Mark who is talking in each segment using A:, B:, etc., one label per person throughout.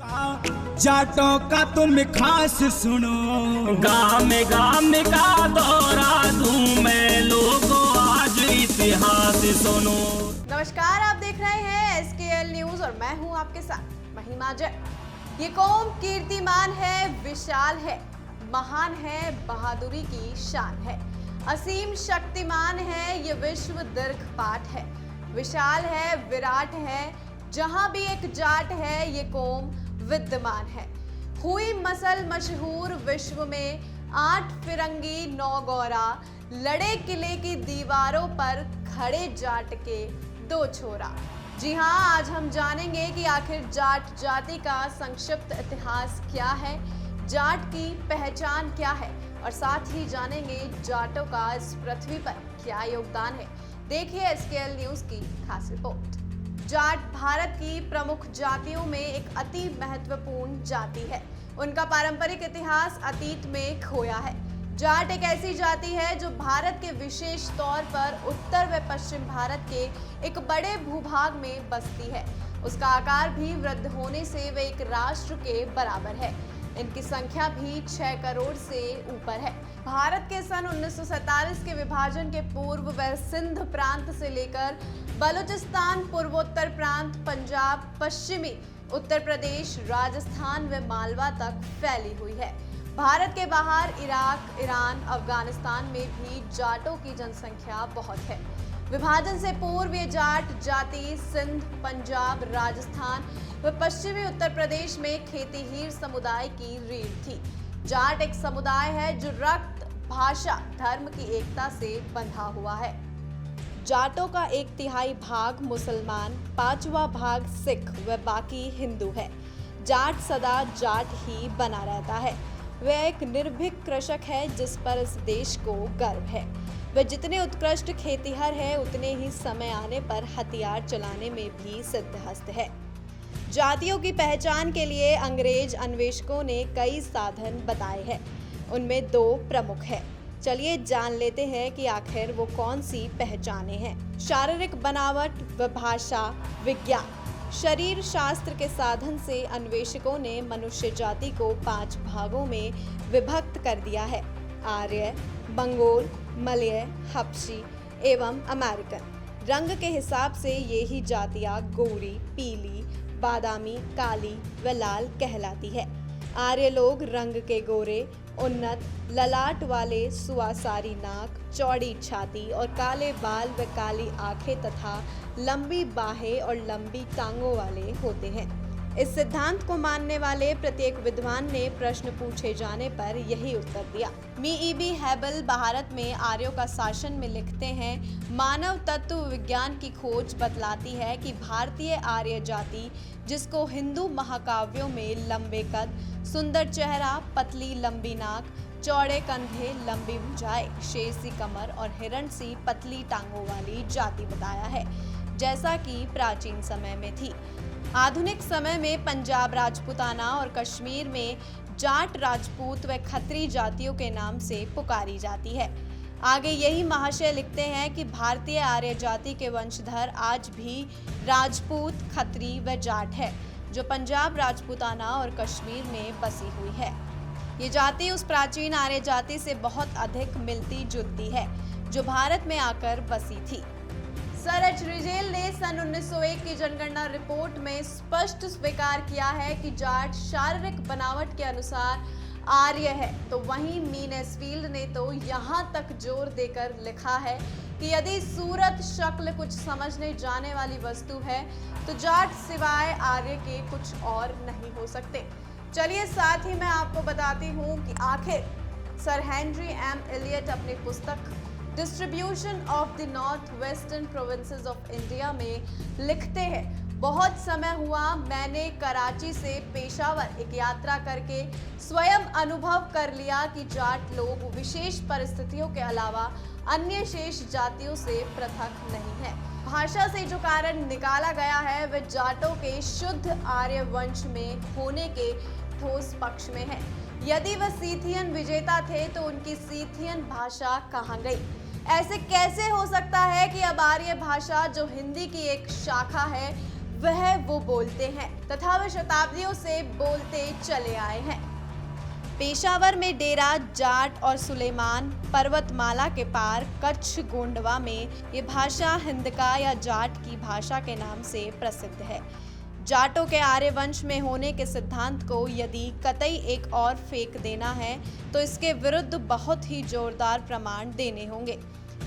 A: जाटों का तुम खास सुनो,
B: गाम गाम का दौरा दूं मैं, लोगों आज इतिहास सुनो।
C: नमस्कार, आप देख रहे हैं SKL न्यूज और मैं हूं आपके साथ महिमा जय। ये कौम कीर्तिमान है, विशाल है, महान है, बहादुरी की शान है, असीम शक्तिमान है, ये विश्व दीर्घ पाठ है, विशाल है, विराट है, जहां भी एक जाट है ये कौम विद्यमान है। हुई मसल मशहूर विश्व में, 8 फिरंगी 9 गौरा, लड़े किले की दीवारों पर खड़े जाट के 2 छोरा। जी हाँ, आज हम जानेंगे कि आखिर जाट जाति का संक्षिप्त इतिहास क्या है, जाट की पहचान क्या है और साथ ही जानेंगे जाटों का इस पृथ्वी पर क्या योगदान है। देखिए SKL न्यूज की खास रिपोर्ट। जाट भारत की प्रमुख जातियों में एक अति महत्वपूर्ण जाति है। उनका पारंपरिक इतिहास अतीत में खोया है। जाट एक ऐसी जाति है जो भारत के विशेष तौर पर उत्तर व पश्चिम भारत के एक बड़े भूभाग में बसती है। उसका आकार भी वृद्ध होने से वे एक राष्ट्र के बराबर है। इनकी संख्या भी 6 करोड़ से ऊपर है। भारत के सन 1947 के विभाजन के पूर्व वह सिंध प्रांत से लेकर बलूचिस्तान, पूर्वोत्तर प्रांत, पंजाब, पश्चिमी उत्तर प्रदेश, राजस्थान व मालवा तक फैली हुई है। भारत के बाहर इराक, ईरान, अफगानिस्तान में भी जाटों की जनसंख्या बहुत है। विभाजन से पूर्व ये जाट जाति सिंध, पंजाब, राजस्थान व पश्चिमी उत्तर प्रदेश में खेतीहीर समुदाय की रीढ़ थी। जाट एक समुदाय है जो रक्त, भाषा, धर्म की एकता से बंधा हुआ है। जाटों का 1/3 भाग मुसलमान, 5वां भाग सिख व बाकी हिंदू है। जाट सदा जाट ही बना रहता है। वह एक निर्भीक कृषक है जिस पर इस देश को गर्व है। वह जितने उत्कृष्ट खेतीहर है उतने ही समय आने पर हथियार चलाने में भी सिद्धहस्त है। जातियों की पहचान के लिए अंग्रेज अन्वेषकों ने कई साधन बताए हैं। उनमें 2 प्रमुख है। चलिए जान लेते हैं कि आखिर वो कौन सी पहचाने हैं। शारीरिक बनावट व भाषा विज्ञान। शरीर शास्त्र के साधन से अन्वेषकों ने मनुष्य जाति को 5 भागों में विभक्त कर दिया है। आर्य, मंगोल, मलय, हबशी एवं अमेरिकन। रंग के हिसाब से ये ही जातियां गोरी, पीली, बादामी, काली व लाल कहलाती है। आर्य लोग रंग के गोरे, उन्नत ललाट वाले, सुआसारी नाक, चौड़ी छाती और काले बाल व काली आंखें तथा लंबी बाहें और लंबी टांगों वाले होते हैं। इस सिद्धांत को मानने वाले प्रत्येक विद्वान ने प्रश्न पूछे जाने पर यही उत्तर दिया। मी हैबल भारत में आर्यों का शासन में लिखते हैं, मानव तत्व विज्ञान की खोज बतलाती है कि भारतीय आर्य जाति, जिसको हिंदू महाकाव्यों में लंबे कद, सुंदर चेहरा, पतली लंबी नाक, चौड़े कंधे, लंबी भुजाएं, शेर सी कमर और हिरण सी पतली टांगों वाली जाति बताया है, जैसा कि प्राचीन समय में थी। आधुनिक समय में पंजाब राजपूताना और कश्मीर में जाट राजपूत व खत्री जातियों के नाम से पुकारी जाती है। आगे यही महाशय लिखते हैं कि भारतीय आर्य जाति के वंशधर आज भी राजपूत, खत्री व जाट है, जो पंजाब राजपूताना और कश्मीर में बसी हुई है। ये जाति उस प्राचीन आर्य जाति से बहुत अधिक मिलती जुलती है जो भारत में आकर बसी थी। सर एच रिजेल ने सन 1901 की जनगणना रिपोर्ट में स्पष्ट स्वीकार किया है कि जाट शारीरिक बनावट के अनुसार आर्य है, तो वहीं मीनेसफील्ड ने तो यहाँ तक जोर देकर लिखा है कि यदि सूरत, शक्ल कुछ समझने जाने वाली वस्तु है तो जाट सिवाय आर्य के कुछ और नहीं हो सकते। चलिए साथ ही मैं आपको बताती हूँ कि आखिर सर हेनरी एम एलियट अपनी पुस्तक distribution of the north western provinces of India में लिखते हैं, बहुत समय हुआ मैंने कराची से पेशावर एक यात्रा करके स्वयं अनुभव कर लिया कि जाट लोग विशेष परिस्थितियों के अलावा अन्य शेष जातियों से पृथक नहीं है। भाषा से जो कारण निकाला गया है वह जाटों के शुद्ध आर्य वंश में होने के ठोस पक्ष में है। यदि वह सीथियन विजेता थे तो उनकी सीथियन भाषा कहाँ गई? ऐसे कैसे हो सकता है कि अब आर्य भाषा जो हिंदी की एक शाखा है वह वो बोलते हैं तथा वह शताब्दियों से बोलते चले आए हैं। पेशावर में डेरा जाट और सुलेमान पर्वतमाला के पार कच्छ गोंडवा में ये भाषा हिंदका या जाट की भाषा के नाम से प्रसिद्ध है। जाटों के आर्यवंश में होने के सिद्धांत को यदि कतई एक और फेंक देना है तो इसके विरुद्ध बहुत ही जोरदार प्रमाण देने होंगे,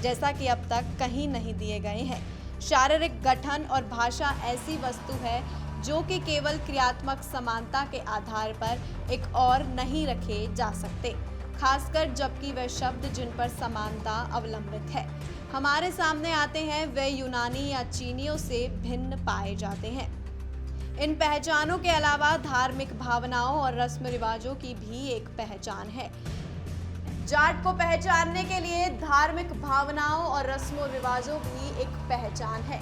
C: जैसा कि अब तक कहीं नहीं दिए गए हैं। शारीरिक गठन और भाषा ऐसी वस्तु है जो कि केवल क्रियात्मक समानता के आधार पर एक और नहीं रखे जा सकते, खासकर जबकि वे शब्द जिन पर समानता अवलंबित है हमारे सामने आते हैं वे यूनानी या चीनियों से भिन्न पाए जाते हैं। इन पहचानों के अलावा धार्मिक भावनाओं और रस्म रिवाजों की भी एक पहचान है। जाट को पहचानने के लिए धार्मिक भावनाओं और रस्मों रिवाजों भी एक पहचान है,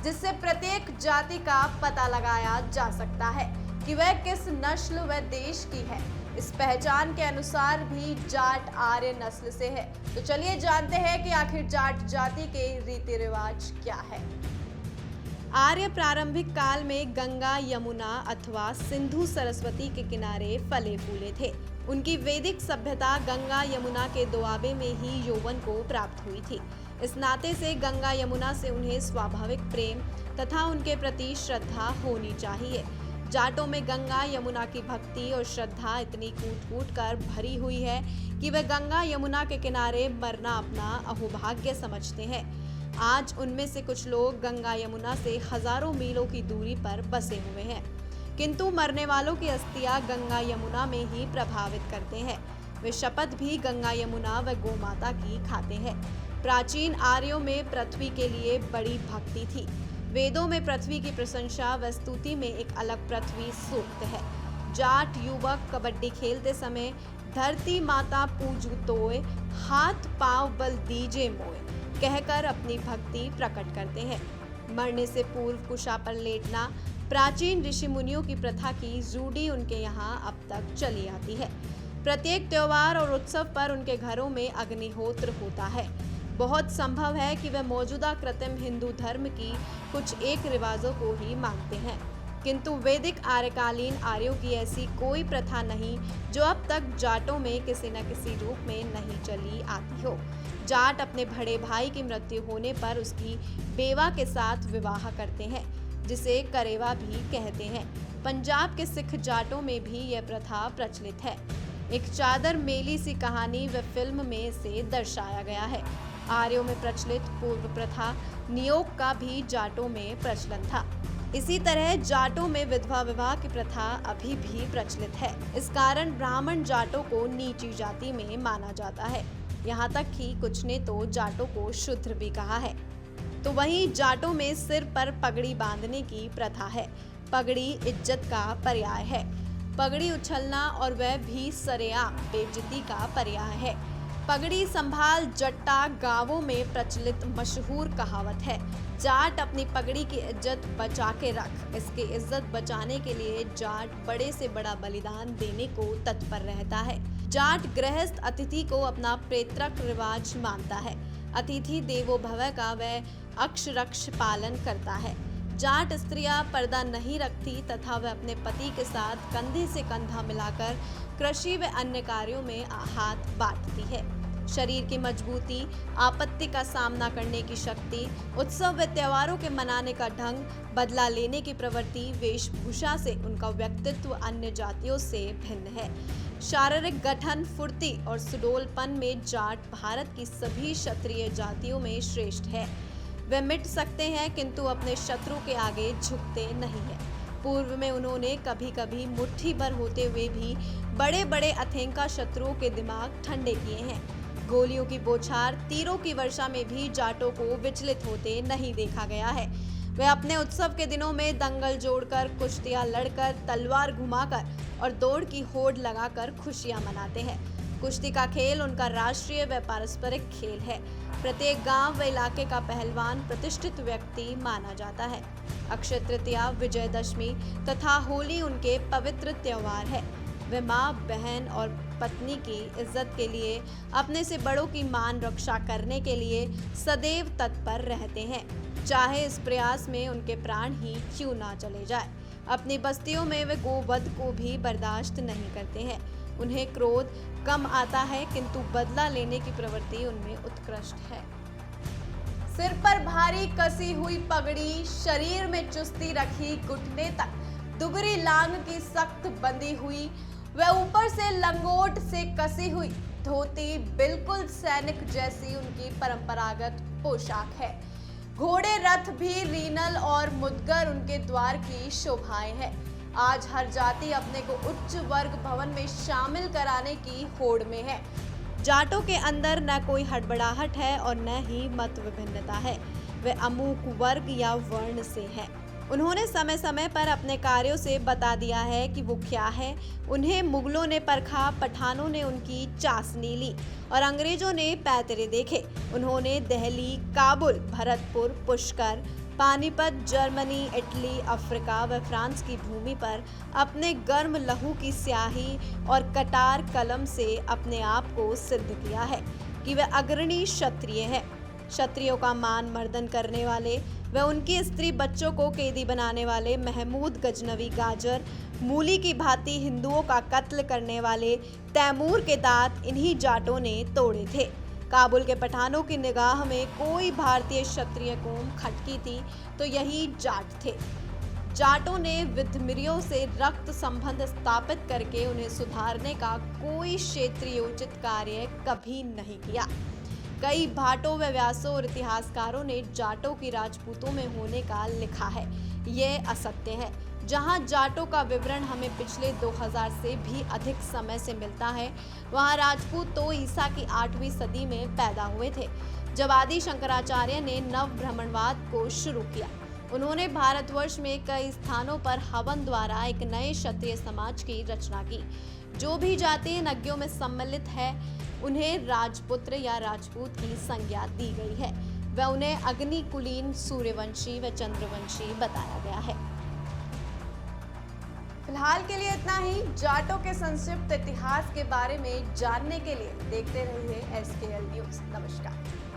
C: जिससे प्रत्येक जाति का पता लगाया जा सकता है कि वह किस नस्ल व देश की है। इस पहचान के अनुसार भी जाट आर्य नस्ल से है। तो चलिए जानते हैं कि आखिर जाट जाति के रीति रिवाज क्या है। आर्य प्रारंभिक काल में गंगा यमुना अथवा सिंधु सरस्वती के किनारे फले फूले थे। उनकी वैदिक सभ्यता गंगा यमुना के दोआबे में ही यौवन को प्राप्त हुई थी। इस नाते से गंगा यमुना से उन्हें स्वाभाविक प्रेम तथा उनके प्रति श्रद्धा होनी चाहिए। जाटों में गंगा यमुना की भक्ति और श्रद्धा इतनी कूट कूट कर भरी हुई है कि वे गंगा यमुना के किनारे मरना अपना अहोभाग्य समझते हैं। आज उनमें से कुछ लोग गंगा यमुना से हजारों मीलों की दूरी पर बसे हुए हैं, किंतु मरने वालों की अस्थियां गंगा यमुना में ही प्रभावित करते हैं। वे शपथ भी गंगा यमुना व गोमाता की खाते हैं। प्राचीन आर्यों में पृथ्वी के लिए बड़ी भक्ति थी। वेदों में पृथ्वी की प्रशंसा व स्तुति में एक अलग पृथ्वी सूक्त है। जाट युवक कबड्डी खेलते समय धरती माता पूजू तोय, हाथ पांव बल दीजे मोय कहकर अपनी भक्ति प्रकट करते हैं। मरने से पूर्व कुशा पर लेटना प्राचीन ऋषि मुनियों की प्रथा की रूढ़ी उनके यहाँ अब तक चली आती है। प्रत्येक त्योहार और उत्सव पर उनके घरों में अग्निहोत्र होता है। बहुत संभव है कि वे मौजूदा कृत्रिम हिंदू धर्म की कुछ एक रिवाजों को ही मानते हैं, किंतु वैदिक आर्यकालीन आर्यों की ऐसी कोई प्रथा नहीं जो अब तक जाटों में किसी न किसी रूप में नहीं चली आती हो। जाट अपने बड़े भाई की मृत्यु होने पर उसकी बेवा के साथ विवाह करते हैं, जिसे करेवा भी कहते हैं। पंजाब के सिख जाटों में भी यह प्रथा प्रचलित है। एक चादर मेली सी कहानी व फिल्म में इसे दर्शाया गया है। आर्यों में प्रचलित पूर्व प्रथा नियोग का भी जाटों में प्रचलन था। इसी तरह जाटों में विधवा विवाह की प्रथा अभी भी प्रचलित है। इस कारण ब्राह्मण जाटों को नीची जाति में माना जाता है। यहाँ तक कि कुछ ने तो जाटों को शूद्र भी कहा है। तो वहीं जाटों में सिर पर पगड़ी बांधने की प्रथा है। पगड़ी इज्जत का पर्याय है। पगड़ी उछलना और वह भी सरेआम बेइज्जती का पर्याय है। पगड़ी संभाल जट्टा गांवों में प्रचलित मशहूर कहावत है। जाट अपनी पगड़ी की इज्जत बचा के रख। इसकी इज्जत बचाने के लिए जाट बड़े से बड़ा बलिदान देने को तत्पर रहता है। जाट गृहस्थ अतिथि को अपना पैतृक रिवाज मानता है। अतिथि देवो भव का वह अक्षरक्ष पालन करता है। जाट स्त्रियां पर्दा नहीं रखती तथा वह अपने पति के साथ कंधे से कंधा मिलाकर कृषि व अन्य कार्यों में हाथ बांटती है। शरीर की मजबूती, आपत्ति का सामना करने की शक्ति, उत्सव व त्योहारों के मनाने का ढंग, बदला लेने की प्रवृत्ति, वेशभूषा से उनका व्यक्तित्व अन्य जातियों से भिन्न है। शारीरिक गठन, फुर्ती और सुडौलपन में जाट भारत की सभी क्षत्रिय जातियों में श्रेष्ठ है। वे मिट सकते हैं किंतु अपने शत्रु के आगे झुकते नहीं है। पूर्व में उन्होंने कभी कभी मुट्ठी भर होते हुए भी बड़े बड़े अथेंका शत्रुओं के दिमाग ठंडे किए हैं। गोलियों की बौछार, तीरों की वर्षा में भी जाटों को विचलित होते नहीं देखा गया है। वे अपने उत्सव के दिनों में दंगल जोड़कर, कुश्तियां लड़कर, तलवार घुमाकर और दौड़ की होड़ लगाकर खुशियां मनाते हैं। कुश्ती का खेल उनका राष्ट्रीय व पारस्परिक खेल है। प्रत्येक गांव व इलाके का पहलवान प्रतिष्ठित व्यक्ति माना जाता है। अक्षय तृतीया, विजयदशमी तथा होली उनके पवित्र त्योहार है। वे माँ, बहन और पत्नी की इज्जत के लिए, अपने से बड़ों की मान रक्षा करने के लिए सदैव तत्पर रहते हैं। चाहे इस प्रयास में उनके प्राण ही क्यों ना चले जाए। अपनी बस्तियों में वे गोवध को भी बर्दाश्त नहीं करते हैं। उन्हें क्रोध कम आता है, किंतु बदला लेने की प्रवृत्ति उनमें उत्कृष्ट है। सिर पर भारी कसी हुई पगड़ी, शरीर में चुस्ती रखी घुटने तक, दुगरी लांग की सख्त बंधी हुई, वह ऊपर से लंगोट से कसी हुई धोती, बिल्कुल सैनिक जैसी उनकी परंपरागत पोशाक है। घोड़े रथ भी रीनल और मुदगर उनके द्वार की शोभाएं हैं। आज हर जाति अपने को उच्च वर्ग भवन में शामिल कराने की होड़ में है। जाटों के अंदर न कोई हड़बड़ाहट है और न ही मत विभिन्नता है। वे अमुक वर्ग या वर्ण से है। उन्होंने समय समय पर अपने कार्यों से बता दिया है कि वो क्या है। उन्हें मुगलों ने परखा, पठानों ने उनकी चासनी ली और अंग्रेजों ने पैतरे देखे। उन्होंने Delhi, Kabul, Bharatpur, Pushkar, Panipat, Germany, Italy, Africa व फ्रांस की भूमि पर अपने गर्म लहू की स्याही और कटार कलम से अपने आप को सिद्ध किया है कि वे अग्रणी क्षत्रिय हैं। क्षत्रियों का मान मर्दन करने वाले व उनकी स्त्री बच्चों को कैदी बनाने वाले महमूद गजनवी गाजर, मूली की भांति हिंदुओं का कत्ल करने वाले तैमूर के दांत इन्हीं जाटों ने तोड़े थे। काबुल के पठानों की निगाह में कोई भारतीय क्षत्रिय कौम खटकी थी तो यही जाट थे। जाटों ने विधमिरियों से रक्त संबंध स्थापित करके उन्हें सुधारने का कोई क्षेत्रीयोचित कार्य कभी नहीं किया। कई भाटों व व्यासों और इतिहासकारों ने जाटों की राजपूतों में होने का लिखा है। ये असत्य है। जहां जाटों का विवरण हमें पिछले 2000 से भी अधिक समय से मिलता है, वहां राजपूत तो ईसा की 8वीं सदी में पैदा हुए थे, जब आदि शंकराचार्य ने नव ब्राह्मणवाद को शुरू किया। उन्होंने भारतवर्ष में कई स्थानों पर हवन द्वारा एक नए क्षत्रिय समाज की रचना की। जो भी जाति इन यज्ञों में सम्मिलित है, उन्हें राजपुत्र या राजपूत की संज्ञा दी गई है व उन्हें अग्नि कुलीन, सूर्यवंशी व चंद्रवंशी बताया गया है। फिलहाल के लिए इतना ही। जाटों के संक्षिप्त इतिहास के बारे में जानने के लिए देखते रहिए SKL न्यूज़। नमस्कार।